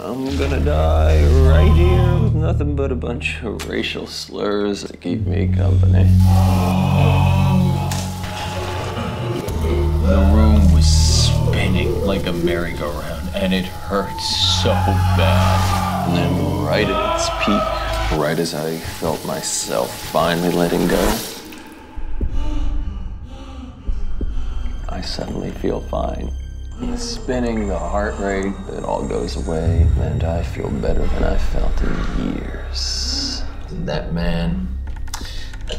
I'm gonna die right here with nothing but a bunch of racial slurs to keep me company. The room was spinning like a merry-go-round, and it hurt so bad. And then right at its peak, right as I felt myself finally letting go, I suddenly feel fine. The spinning, the heart rate, it all goes away, and I feel better than I felt in years. That man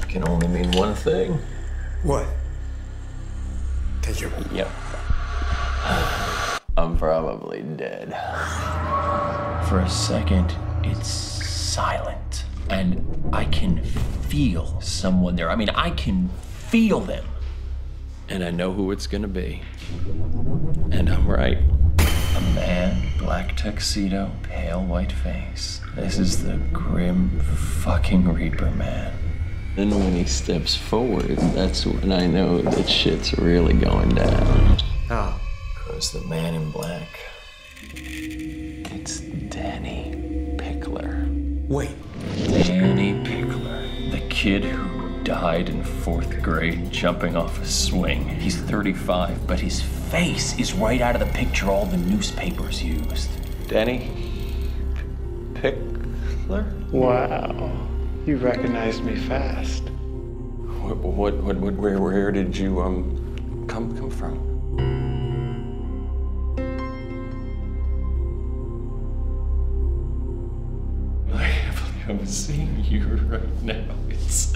can only mean one thing. What? That you... Yep. I'm probably dead. For a second, it's silent, and I can feel someone there. I mean, I can feel them. And I know who it's gonna be. And I'm right. A man, black tuxedo, pale white face. This is the grim fucking Reaper man. And when he steps forward, that's when I know that shit's really going down. Oh. Because the man in black, it's Danny Pickler. Wait. Danny Pickler, the kid who died in 4th grade jumping off a swing. He's 35, but his face is right out of the picture all the newspapers used. Danny Pickler? Wow, you recognized me fast. Where did you come from? I can't believe I'm seeing you right now. It's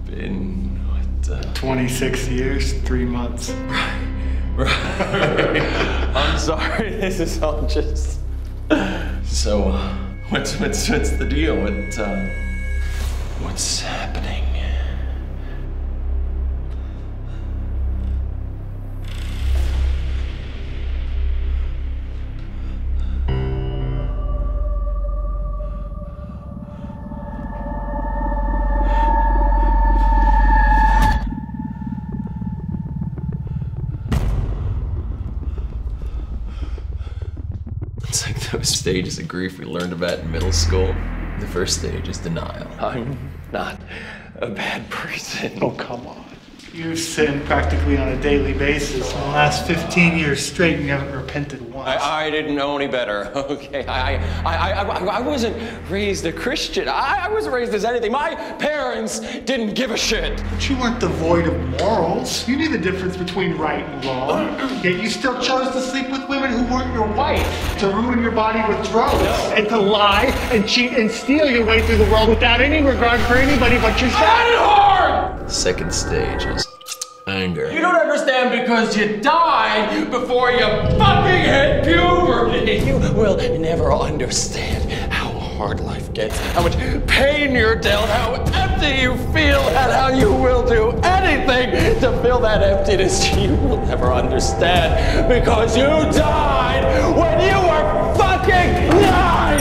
been, what, 26 years, 3 months. Right. I'm sorry, this is all just... So, what's the deal? What's happening? It's like those stages of grief we learned about in middle school. The first stage is denial. I'm not a bad person. Oh, come on. You've sinned practically on a daily basis. In the last 15 years straight, you haven't repented once. I didn't know any better, okay? I wasn't raised a Christian. I wasn't raised as anything. My parents didn't give a shit. But you weren't devoid of morals. You knew the difference between right and wrong. Yet you still chose to sleep with women who weren't your wife, to ruin your body with drugs, and to lie and cheat and steal your way through the world without any regard for anybody but yourself. Second stage is anger. You don't understand because you died before you fucking hit puberty. You will never understand how hard life gets, how much pain you're dealt, how empty you feel, and how you will do anything to fill that emptiness. You will never understand because you died when you were fucking 9!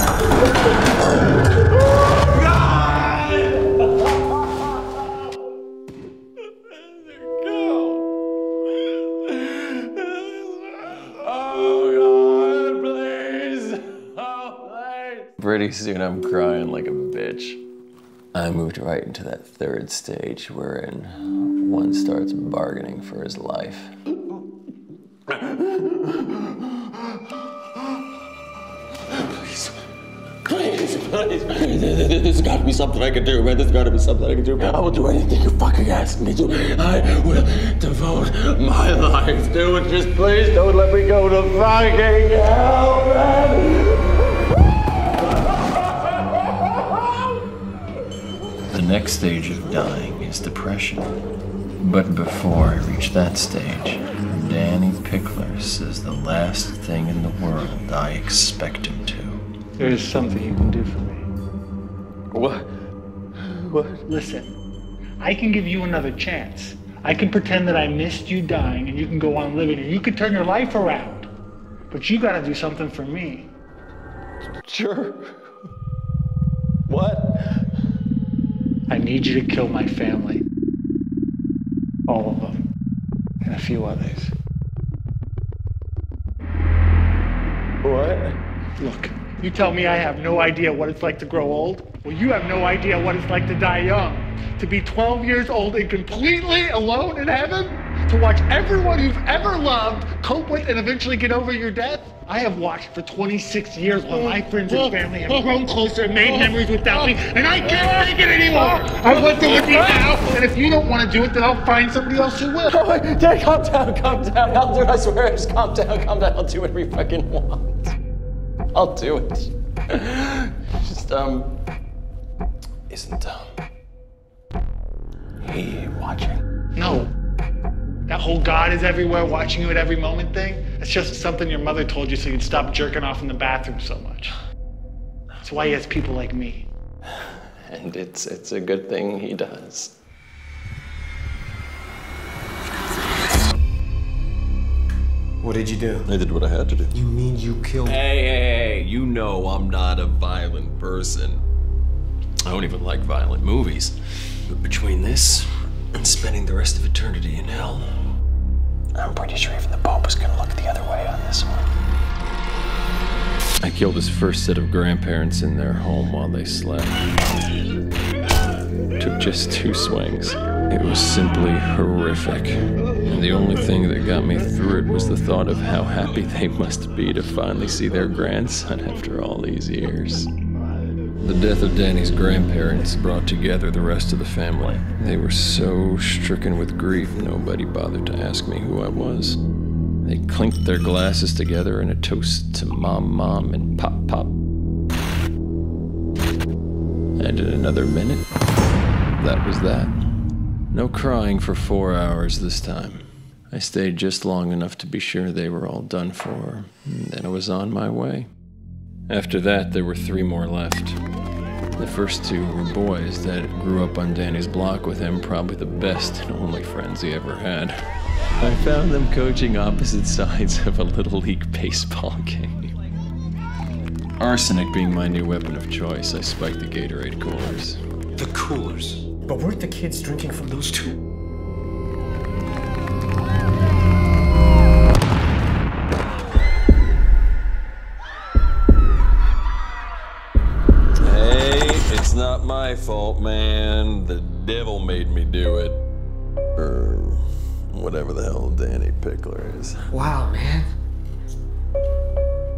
Pretty soon I'm crying like a bitch. I moved right into that third stage wherein one starts bargaining for his life. Please, there's gotta be something I can do, man. There's gotta be something I can do. I will do anything you fucking ask me to. I will devote my life to it. Just please don't let me go to fucking hell, man. The next stage of dying is depression. But before I reach that stage, Danny Pickler says the last thing in the world I expect him to. There's something you can do for me. What? Listen, I can give you another chance. I can pretend that I missed you dying and you can go on living and you can turn your life around. But you gotta do something for me. Sure. What? I need you to kill my family. All of them. And a few others. What? Look, You tell me I have no idea what it's like to grow old? Well, you have no idea what it's like to die young. To be 12 years old and completely alone in heaven? To watch everyone you've ever loved cope with and eventually get over your death? I have watched for 26 years while my friends and family have grown closer and made memories without me, and I can't take it anymore! I want to with you now, and if you don't want to do it, then I'll find somebody else who will. Oh, Dad, calm down, calm down. I'll do it, I swear. Just calm down, calm down. I'll do whatever you fucking want. I'll do it. Just, isn't, he watching? No. That whole God is everywhere, watching you at every moment thing, that's just something your mother told you so you'd stop jerking off in the bathroom so much. That's why he has people like me. And it's a good thing he does. What did you do? I did what I had to do. You mean you killed... Hey, you know I'm not a violent person. I don't even like violent movies. But between this and spending the rest of eternity in hell, I'm pretty sure even the Pope was gonna look the other way on this one. I killed his first set of grandparents in their home while they slept. Took just 2 swings. It was simply horrific. And the only thing that got me through it was the thought of how happy they must be to finally see their grandson after all these years. The death of Danny's grandparents brought together the rest of the family. They were so stricken with grief, nobody bothered to ask me who I was. They clinked their glasses together in a toast to Mom, and Pop. And in another minute, that was that. No crying for 4 hours this time. I stayed just long enough to be sure they were all done for, and then I was on my way. After that, there were 3 more left. The first 2 were boys that grew up on Danny's block with him, probably the best and only friends he ever had. I found them coaching opposite sides of a Little League baseball game. Arsenic being my new weapon of choice, I spiked the Gatorade coolers. The coolers? But weren't the kids drinking from those too? It's not my fault, man. The devil made me do it. Or whatever the hell Danny Pickler is. Wow, man.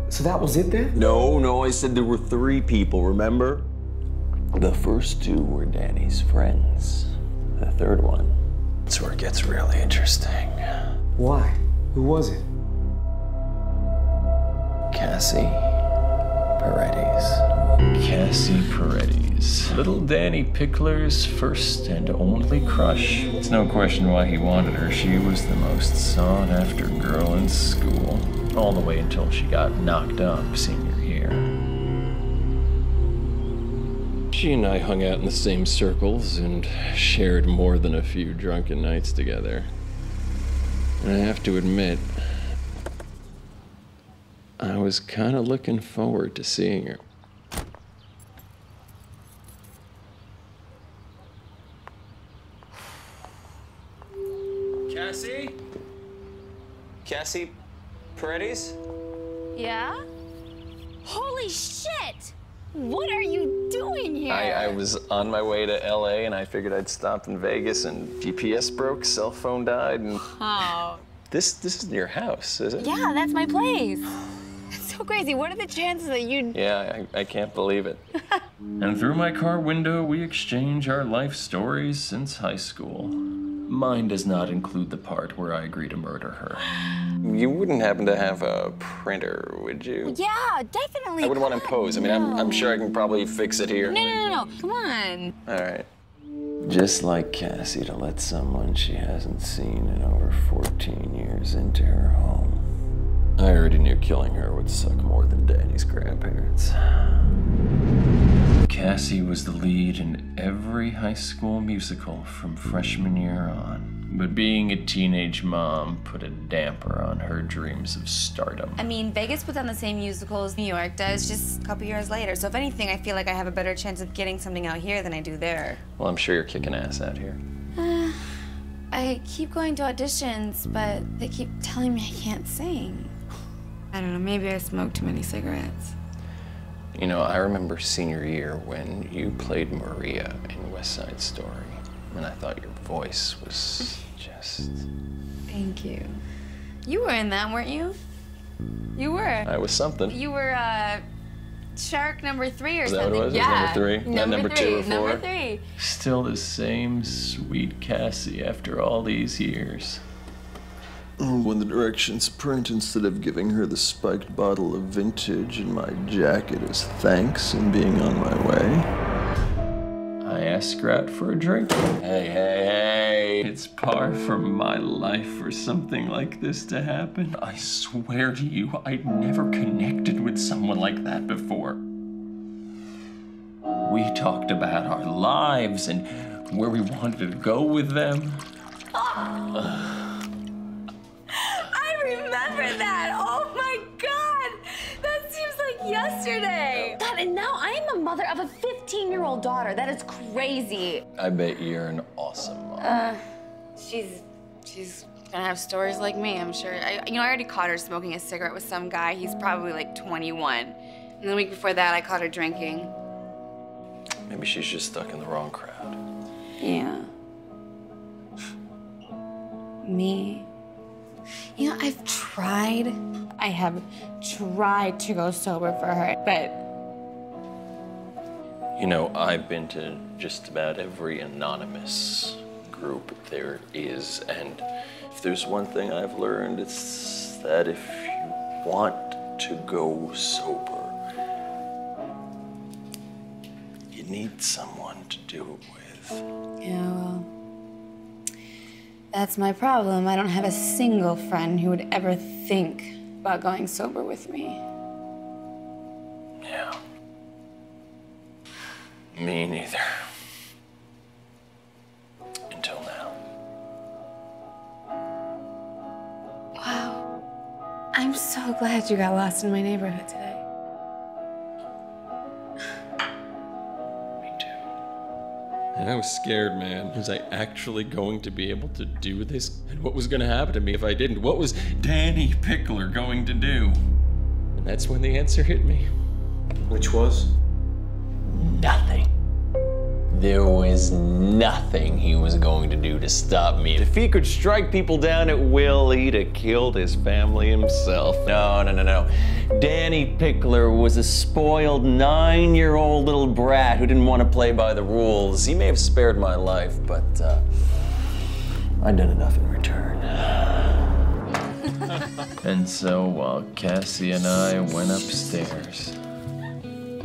So that was it then? No, I said there were 3 people, remember? The first 2 were Danny's friends. The third one, that's where it gets really interesting. Why? Who was it? Cassie Paredes. Cassie Paredes. Little Danny Pickler's first and only crush. It's no question why he wanted her. She was the most sought-after girl in school. All the way until she got knocked up senior year. She and I hung out in the same circles and shared more than a few drunken nights together. And I have to admit, I was kind of looking forward to seeing her. Cassie? Cassie Paredes? Yeah? Holy shit! What are you doing here? I was on my way to LA and I figured I'd stop in Vegas and GPS broke, cell phone died, and... Oh. This isn't your house, is it? Yeah, that's my place. It's so crazy. What are the chances that you'd... Yeah, I can't believe it. And through my car window, we exchange our life stories since high school. Mine does not include the part where I agree to murder her. You wouldn't happen to have a printer, would you? Yeah, definitely. I wouldn't want to impose. I mean, I'm sure I can probably fix it here. No. Come on. All right. Just like Cassie to let someone she hasn't seen in over 14 years into her home. I already knew killing her would suck more than Danny's grandparents. Cassie was the lead in every high school musical from freshman year on. But being a teenage mom put a damper on her dreams of stardom. I mean, Vegas puts on the same musical as New York does, just a couple years later. So if anything, I feel like I have a better chance of getting something out here than I do there. Well, I'm sure you're kicking ass out here. I keep going to auditions, but they keep telling me I can't sing. I don't know, maybe I smoke too many cigarettes. You know, I remember senior year when you played Maria in West Side Story, and I thought your voice was just... Thank you. You were in that, weren't you? You were. I was something. You were, shark number 3 or Is that something. what it was? Yeah. It was number 3? Not number 2 or 4? Number 3. Still the same sweet Cassie after all these years. When the directions print, instead of giving her the spiked bottle of vintage in my jacket as thanks and being on my way, I asked her out for a drink. Hey. It's par for my life for something like this to happen. I swear to you, I'd never connected with someone like that before. We talked about our lives and where we wanted to go with them. I remember that. Oh my God. That seems like yesterday. God, and now I am a mother of a 15-year-old daughter. That is crazy. I bet you're an awesome mom. She's gonna have stories like me, I'm sure. I already caught her smoking a cigarette with some guy. He's probably like 21. And the week before that, I caught her drinking. Maybe she's just stuck in the wrong crowd. Yeah. Me. You know, I have tried to go sober for her, but... You know, I've been to just about every anonymous group there is, and if there's one thing I've learned, it's that if you want to go sober, you need someone to do it with. Yeah, well, that's my problem. I don't have a single friend who would ever think about going sober with me. Yeah. Me neither. Until now. Wow. I'm so glad you got lost in my neighborhood today. Me too. And I was scared, man. Was I actually going to be able to do this? And what was going to happen to me if I didn't? What was Danny Pickler going to do? And that's when the answer hit me. Which was? Nothing. There was nothing he was going to do to stop me. If he could strike people down at will, he'd have killed his family himself. No. Danny Pickler was a spoiled 9-year-old little brat who didn't want to play by the rules. He may have spared my life, but I'd done enough in return. And so while Cassie and I went upstairs,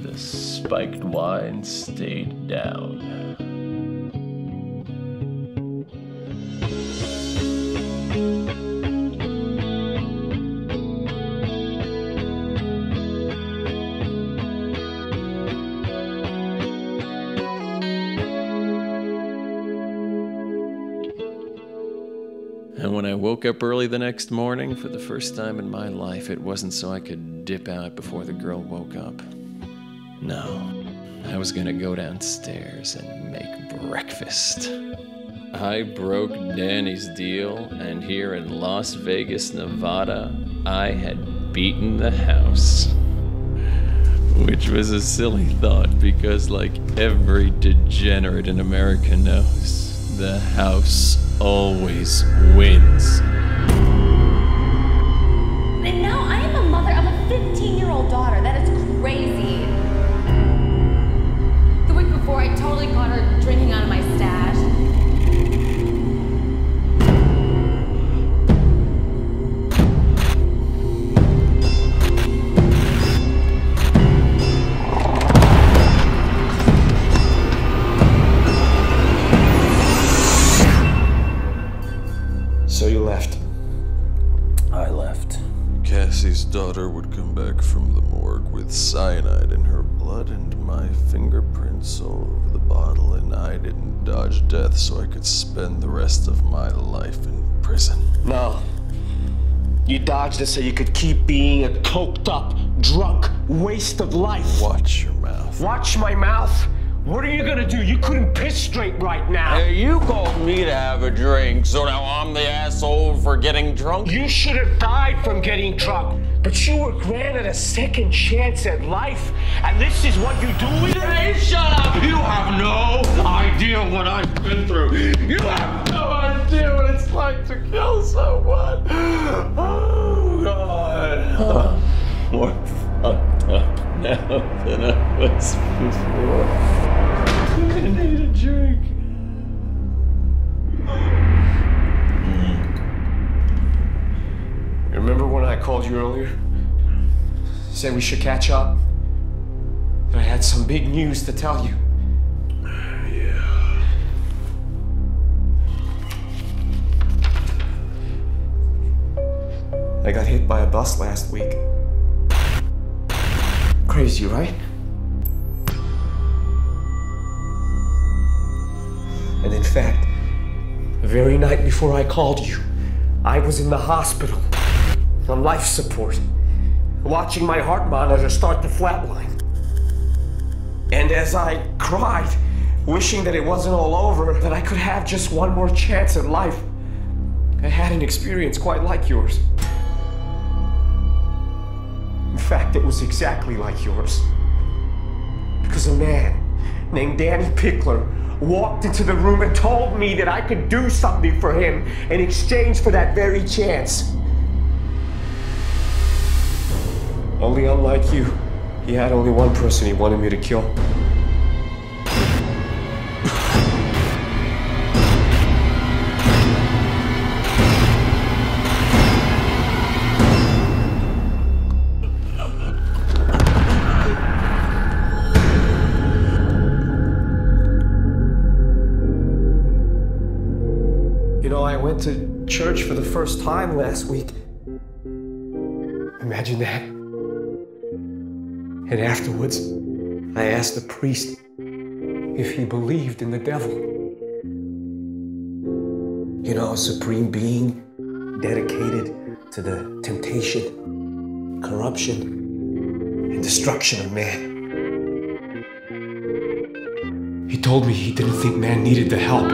the spiked wine stayed down. And when I woke up early the next morning, for the first time in my life, it wasn't so I could dip out before the girl woke up. No, I was gonna go downstairs and make breakfast. I broke Danny's deal, and here in Las Vegas, Nevada, I had beaten the house. Which was a silly thought, because like every degenerate in America knows, the house always wins. And now I am a mother of a 15-year-old daughter. That is crazy. The week before, I totally caught her drinking out of my stash. So you left. I left. Cassie's daughter would come back from the morgue with cyanide in her blood and my fingerprints all over the bottle, and I didn't dodge death so I could spend the rest of my life in prison. No. You dodged it so you could keep being a coked up, drunk waste of life. Watch your mouth. Watch my mouth? What are you gonna do? You couldn't piss straight right now. Hey, you called me to have a drink, so now I'm the asshole for getting drunk? You should have died from getting drunk, but you were granted a second chance at life, and this is what you do with it? Hey, shut up! You have no idea what I've been through. You have no idea what it's like to kill someone. Oh, God. More fucked up now than I was before. I need a drink. You remember when I called you earlier? Said we should catch up? That I had some big news to tell you. Yeah. I got hit by a bus last week. Crazy, right? And in fact, the very night before I called you, I was in the hospital on life support, watching my heart monitor start to flatline. And as I cried, wishing that it wasn't all over, that I could have just one more chance at life, I had an experience quite like yours. In fact, it was exactly like yours. Because a man named Danny Pickler walked into the room and told me that I could do something for him in exchange for that very chance. Only unlike you, he had only one person he wanted me to kill. You know, I went to church for the first time last week. Imagine that. And afterwards, I asked the priest if he believed in the devil. You know, a supreme being dedicated to the temptation, corruption, and destruction of man. He told me he didn't think man needed the help.